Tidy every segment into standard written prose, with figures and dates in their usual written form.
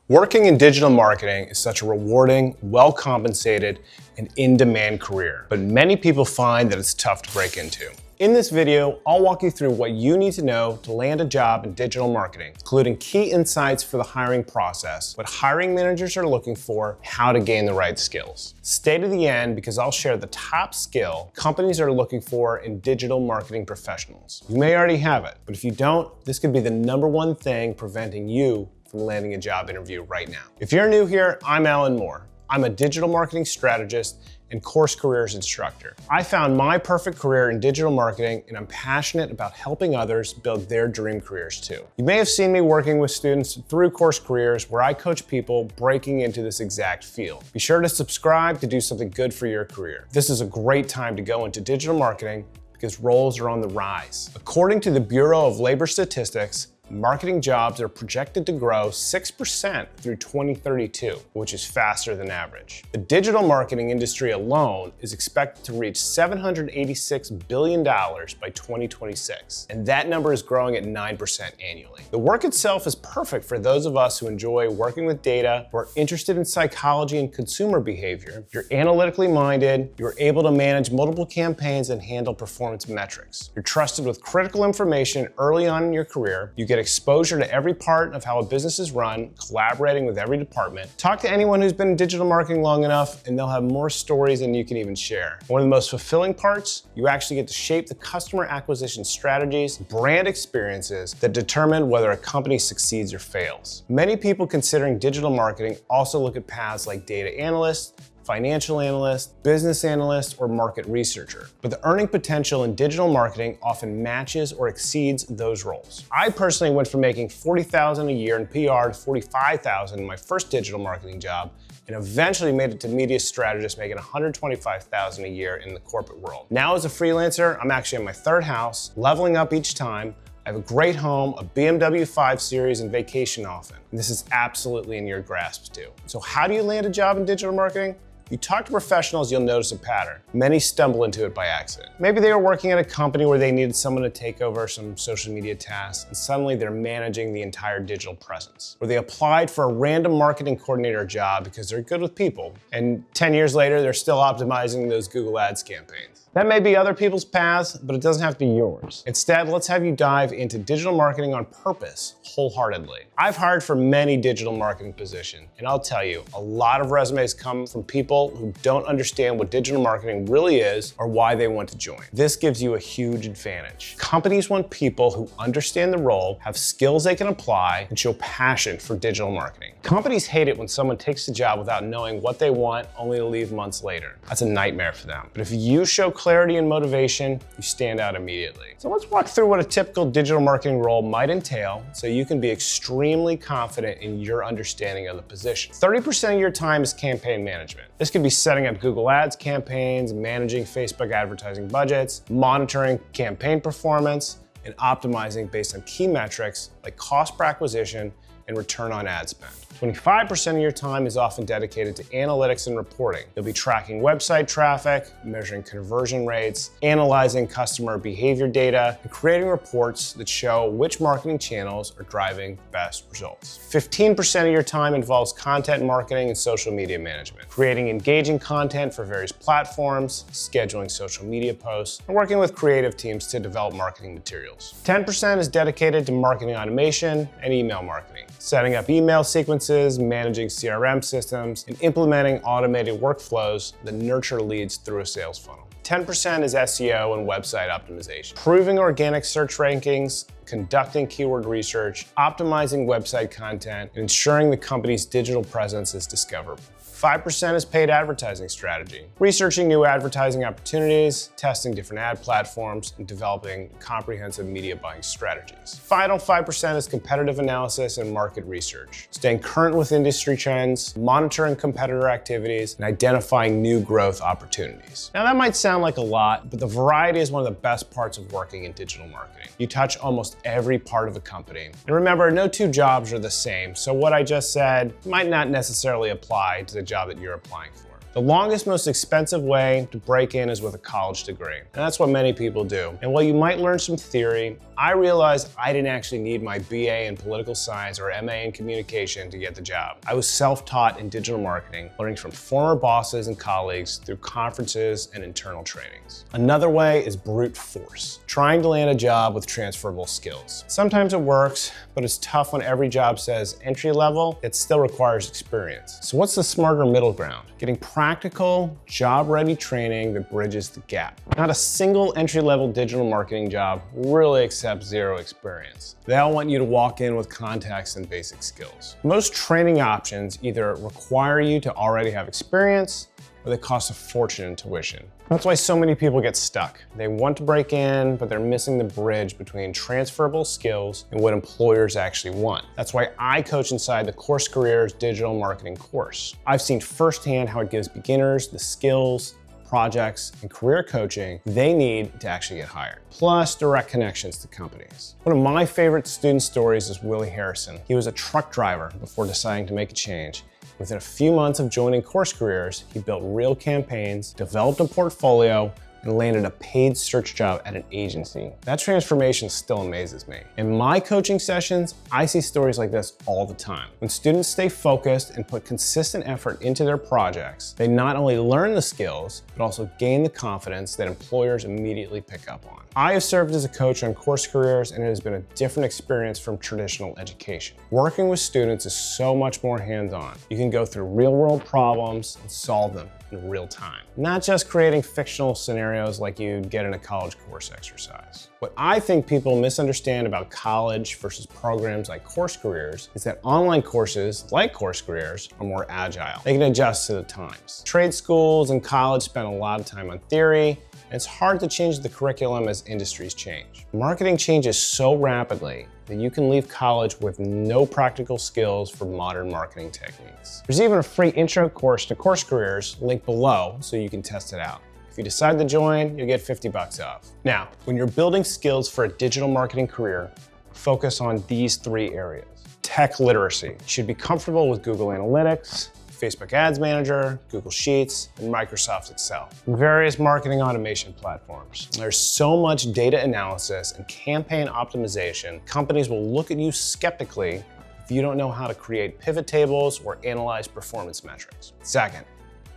Working in digital marketing is such a rewarding, well-compensated, and in-demand career, but many people find that it's tough to break into. In this video, I'll walk you through what you need to know to land a job in digital marketing, including key insights for the hiring process, what hiring managers are looking for, how to gain the right skills. Stay to the end because I'll share the top skill companies are looking for in digital marketing professionals. You may already have it, but if you don't, this could be the #1 thing preventing you from landing a job interview right now. If you're new here, I'm Alan Moore. I'm a digital marketing strategist and CourseCareers instructor. I found my perfect career in digital marketing, and I'm passionate about helping others build their dream careers too. You may have seen me working with students through CourseCareers, where I coach people breaking into this exact field. Be sure to subscribe to do something good for your career. This is a great time to go into digital marketing because roles are on the rise. According to the Bureau of Labor Statistics, marketing jobs are projected to grow 6% through 2032, which is faster than average. The digital marketing industry alone is expected to reach $786 billion by 2026, and that number is growing at 9% annually. The work itself is perfect for those of us who enjoy working with data, who are interested in psychology and consumer behavior. You're analytically minded, you're able to manage multiple campaigns and handle performance metrics. You're trusted with critical information early on in your career. You get exposure to every part of how a business is run, collaborating with every department. Talk to anyone who's been in digital marketing long enough, and they'll have more stories than you can even share. One of the most fulfilling parts, you actually get to shape the customer acquisition strategies, brand experiences that determine whether a company succeeds or fails. Many people considering digital marketing also look at paths like data analyst, financial analyst, business analyst, or market researcher. But the earning potential in digital marketing often matches or exceeds those roles. I personally went from making $40,000 a year in PR to $45,000 in my first digital marketing job, and eventually made it to media strategist, making $125,000 a year in the corporate world. Now as a freelancer, I'm actually in my third house, leveling up each time. I have a great home, a BMW 5 Series, and vacation often. And this is absolutely in your grasp too. So how do you land a job in digital marketing? If you talk to professionals, you'll notice a pattern. Many stumble into it by accident. Maybe they were working at a company where they needed someone to take over some social media tasks, and suddenly they're managing the entire digital presence. Or they applied for a random marketing coordinator job because they're good with people, and 10 years later, they're still optimizing those Google Ads campaigns. That may be other people's paths, but it doesn't have to be yours. Instead, let's have you dive into digital marketing on purpose, wholeheartedly. I've hired for many digital marketing positions, and I'll tell you, a lot of resumes come from people who don't understand what digital marketing really is or why they want to join. This gives you a huge advantage. Companies want people who understand the role, have skills they can apply, and show passion for digital marketing. Companies hate it when someone takes the job without knowing what they want, only to leave months later. That's a nightmare for them. But if you show clarity and motivation, you stand out immediately. So let's walk through what a typical digital marketing role might entail so you can be extremely confident in your understanding of the position. 30% of your time is campaign management. This could be setting up Google Ads campaigns, managing Facebook advertising budgets, monitoring campaign performance, and optimizing based on key metrics like cost per acquisition and return on ad spend. 25% of your time is often dedicated to analytics and reporting. You'll be tracking website traffic, measuring conversion rates, analyzing customer behavior data, and creating reports that show which marketing channels are driving best results. 15% of your time involves content marketing and social media management, creating engaging content for various platforms, scheduling social media posts, and working with creative teams to develop marketing materials. 10% is dedicated to marketing automation and email marketing, setting up email sequences, managing CRM systems, and implementing automated workflows that nurture leads through a sales funnel. 10% is SEO and website optimization, improving organic search rankings, conducting keyword research, optimizing website content, and ensuring the company's digital presence is discoverable. 5% is paid advertising strategy, researching new advertising opportunities, testing different ad platforms, and developing comprehensive media buying strategies. Final 5% is competitive analysis and market research, staying current with industry trends, monitoring competitor activities, and identifying new growth opportunities. Now that might sound like a lot, but the variety is one of the best parts of working in digital marketing. You touch almost every part of a company. And remember, no two jobs are the same, so what I just said might not necessarily apply to the job that you're applying for. The longest, most expensive way to break in is with a college degree. And that's what many people do. And while you might learn some theory, I realized I didn't actually need my BA in political science or MA in communication to get the job. I was self-taught in digital marketing, learning from former bosses and colleagues through conferences and internal trainings. Another way is brute force, trying to land a job with transferable skills. Sometimes it works, but it's tough when every job says entry level. It still requires experience. So what's the smarter middle ground? Getting practical, job-ready training that bridges the gap. Not a single entry-level digital marketing job really accepts zero experience. They all want you to walk in with context and basic skills. Most training options either require you to already have experience or they cost a fortune in tuition. That's why so many people get stuck. They want to break in, but they're missing the bridge between transferable skills and what employers actually want. That's why I coach inside the CourseCareers digital marketing course. I've seen firsthand how it gives beginners the skills, projects, and career coaching they need to actually get hired, plus direct connections to companies. One of my favorite student stories is Willie Harrison. He was a truck driver before deciding to make a change. Within a few months of joining CourseCareers, he built real campaigns, developed a portfolio, and landed a paid search job at an agency. That transformation still amazes me. In my coaching sessions, I see stories like this all the time. When students stay focused and put consistent effort into their projects, they not only learn the skills, but also gain the confidence that employers immediately pick up on. I have served as a coach on CourseCareers, and it has been a different experience from traditional education. Working with students is so much more hands-on. You can go through real-world problems and solve them in real time. Not just creating fictional scenarios like you'd get in a college course exercise. What I think people misunderstand about college versus programs like CourseCareers is that online courses like CourseCareers are more agile. They can adjust to the times. Trade schools and college spend a lot of time on theory, and it's hard to change the curriculum as industries change. Marketing changes so rapidly that you can leave college with no practical skills for modern marketing techniques. There's even a free intro course to CourseCareers linked below so you can test it out. If you decide to join, you'll get 50 bucks off. Now, when you're building skills for a digital marketing career, focus on these 3 areas. Tech literacy. You should be comfortable with Google Analytics, Facebook Ads Manager, Google Sheets, and Microsoft Excel, and various marketing automation platforms. There's so much data analysis and campaign optimization, companies will look at you skeptically if you don't know how to create pivot tables or analyze performance metrics. Second,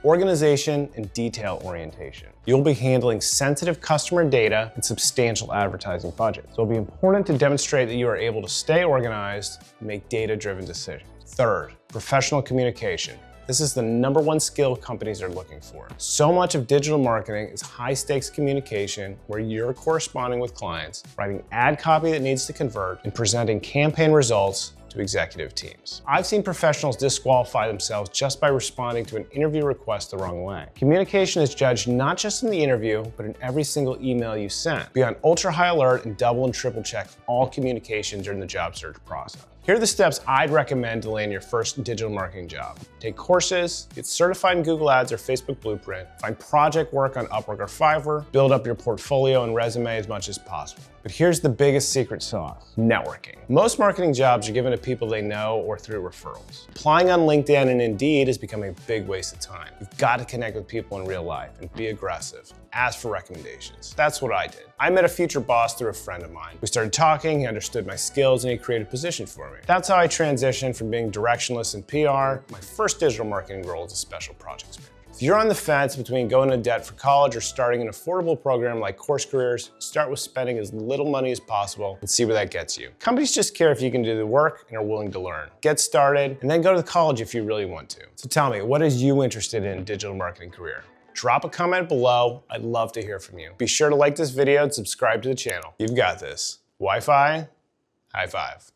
organization and detail orientation. You'll be handling sensitive customer data and substantial advertising budgets. So it'll be important to demonstrate that you are able to stay organized and make data-driven decisions. Third, professional communication. This is the #1 skill companies are looking for. So much of digital marketing is high-stakes communication where you're corresponding with clients, writing ad copy that needs to convert, and presenting campaign results to executive teams. I've seen professionals disqualify themselves just by responding to an interview request the wrong way. Communication is judged not just in the interview, but in every single email you send. Be on ultra-high alert and double and triple check all communication during the job search process. Here are the steps I'd recommend to land your first digital marketing job. Take courses, get certified in Google Ads or Facebook Blueprint, find project work on Upwork or Fiverr, build up your portfolio and resume as much as possible. But here's the biggest secret sauce: networking. Most marketing jobs are given to people they know or through referrals. Applying on LinkedIn and Indeed has become a big waste of time. You've got to connect with people in real life and be aggressive. Ask for recommendations. That's what I did. I met a future boss through a friend of mine. We started talking, he understood my skills, and he created a position for me. That's how I transitioned from being directionless in PR. My first digital marketing role as a special projects manager. If you're on the fence between going into debt for college or starting an affordable program like CourseCareers, start with spending as little money as possible and see where that gets you. Companies just care if you can do the work and are willing to learn. Get started and then go to college if you really want to. So tell me, what is you interested in digital marketing career? Drop a comment below. I'd love to hear from you. Be sure to like this video and subscribe to the channel. You've got this. Wi-Fi, high five.